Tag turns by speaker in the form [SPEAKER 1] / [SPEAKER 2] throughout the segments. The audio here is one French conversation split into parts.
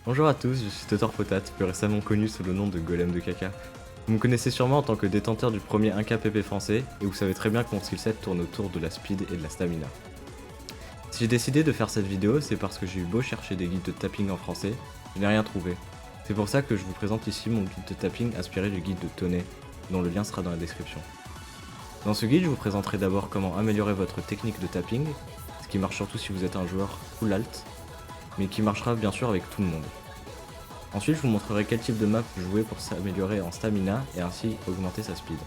[SPEAKER 1] Bonjour à tous, je suis Totor Potat, plus récemment connu sous le nom de Golem de Caca. Vous me connaissez sûrement en tant que détenteur du premier 1K PP français, et vous savez très bien que mon skillset tourne autour de la speed et de la stamina. Si j'ai décidé de faire cette vidéo, c'est parce que j'ai eu beau chercher des guides de tapping en français, je n'ai rien trouvé. C'est pour ça que je vous présente ici mon guide de tapping inspiré du guide de Tonnet, dont le lien sera dans la description. Dans ce guide, je vous présenterai d'abord comment améliorer votre technique de tapping, ce qui marche surtout si vous êtes un joueur full alt, mais qui marchera bien sûr avec tout le monde. Ensuite, je vous montrerai quel type de map jouer pour s'améliorer en stamina et ainsi augmenter sa speed.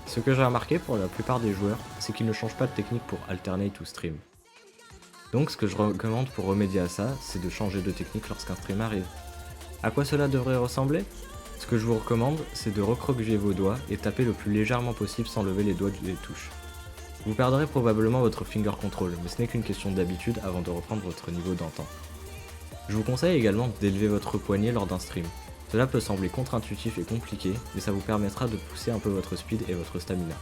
[SPEAKER 1] Ce que j'ai remarqué pour la plupart des joueurs, c'est qu'ils ne changent pas de technique pour alternate ou stream. Donc ce que je recommande pour remédier à ça, c'est de changer de technique lorsqu'un stream arrive. À quoi cela devrait ressembler? Ce que je vous recommande, c'est de recroqueviller vos doigts et taper le plus légèrement possible sans lever les doigts des touches. Vous perdrez probablement votre finger control, mais ce n'est qu'une question d'habitude avant de reprendre votre niveau d'antan. Je vous conseille également d'élever votre poignet lors d'un stream. Cela peut sembler contre-intuitif et compliqué, mais ça vous permettra de pousser un peu votre speed et votre stamina.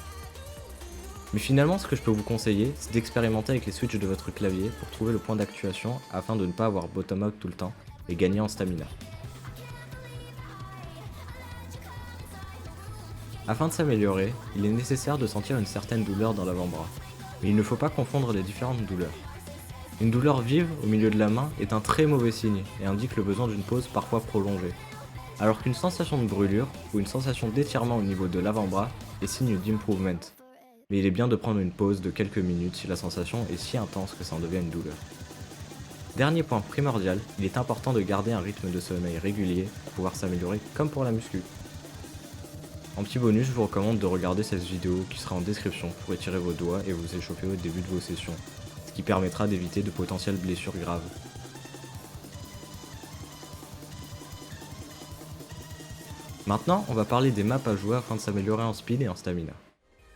[SPEAKER 1] Mais finalement, ce que je peux vous conseiller, c'est d'expérimenter avec les switches de votre clavier pour trouver le point d'actuation afin de ne pas avoir bottom out tout le temps et gagner en stamina. Afin de s'améliorer, il est nécessaire de sentir une certaine douleur dans l'avant-bras, mais il ne faut pas confondre les différentes douleurs. Une douleur vive au milieu de la main est un très mauvais signe et indique le besoin d'une pause parfois prolongée, alors qu'une sensation de brûlure ou une sensation d'étirement au niveau de l'avant-bras est signe d'improvement. Mais il est bien de prendre une pause de quelques minutes si la sensation est si intense que ça en devient une douleur. Dernier point primordial, il est important de garder un rythme de sommeil régulier pour pouvoir s'améliorer comme pour la muscu. En petit bonus, je vous recommande de regarder cette vidéo qui sera en description pour étirer vos doigts et vous échauffer au début de vos sessions, ce qui permettra d'éviter de potentielles blessures graves. Maintenant, on va parler des maps à jouer afin de s'améliorer en speed et en stamina.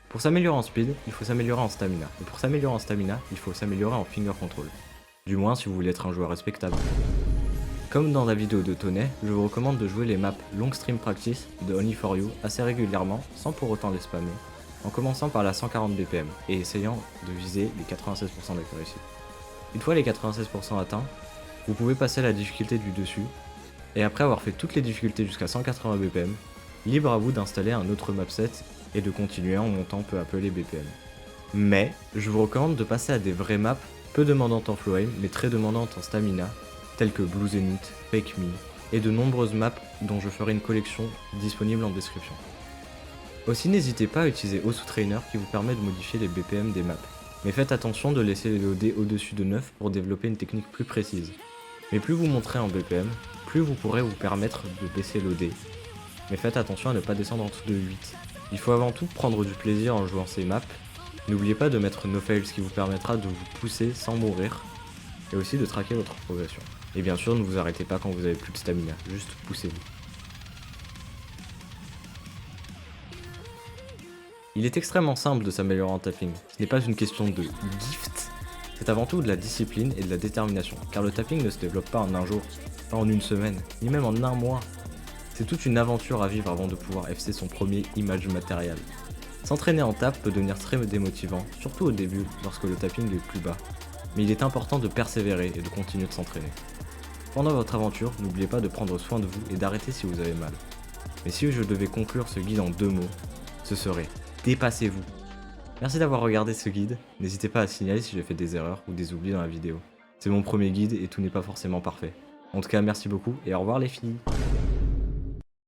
[SPEAKER 1] Pour s'améliorer en speed, il faut s'améliorer en stamina, et pour s'améliorer en stamina, il faut s'améliorer en finger control. Du moins si vous voulez être un joueur respectable. Comme dans la vidéo de Tonnet, je vous recommande de jouer les maps Long Stream Practice de Only4U assez régulièrement sans pour autant les spammer, en commençant par la 140 BPM et essayant de viser les 96% d'accuracy. Une fois les 96% atteints, vous pouvez passer à la difficulté du dessus, et après avoir fait toutes les difficultés jusqu'à 180 BPM, libre à vous d'installer un autre mapset et de continuer en montant peu à peu les BPM. Mais, je vous recommande de passer à des vraies maps peu demandantes en flow aim mais très demandantes en stamina, telles que Blue Zenith, Fake Me, et de nombreuses maps dont je ferai une collection disponible en description. Aussi n'hésitez pas à utiliser Osu Trainer qui vous permet de modifier les BPM des maps, mais faites attention de laisser les loader au-dessus de 9 pour développer une technique plus précise. Mais plus vous monterez en BPM, plus vous pourrez vous permettre de baisser l'OD, mais faites attention à ne pas descendre en dessous de 8. Il faut avant tout prendre du plaisir en jouant ces maps, n'oubliez pas de mettre No Fail, ce qui vous permettra de vous pousser sans mourir, et aussi de traquer votre progression. Et bien sûr, ne vous arrêtez pas quand vous avez plus de stamina, juste poussez-vous. Il est extrêmement simple de s'améliorer en tapping, ce n'est pas une question de gift, c'est avant tout de la discipline et de la détermination, car le tapping ne se développe pas en un jour, pas en une semaine, ni même en un mois. C'est toute une aventure à vivre avant de pouvoir FC son premier image matériel. S'entraîner en tap peut devenir très démotivant, surtout au début, lorsque le tapping est plus bas, mais il est important de persévérer et de continuer de s'entraîner. Pendant votre aventure, n'oubliez pas de prendre soin de vous et d'arrêter si vous avez mal. Mais si je devais conclure ce guide en 2 mots, ce serait dépassez-vous. Merci d'avoir regardé ce guide, n'hésitez pas à signaler si j'ai fait des erreurs ou des oublis dans la vidéo. C'est mon premier guide et tout n'est pas forcément parfait. En tout cas, merci beaucoup et au revoir les filles.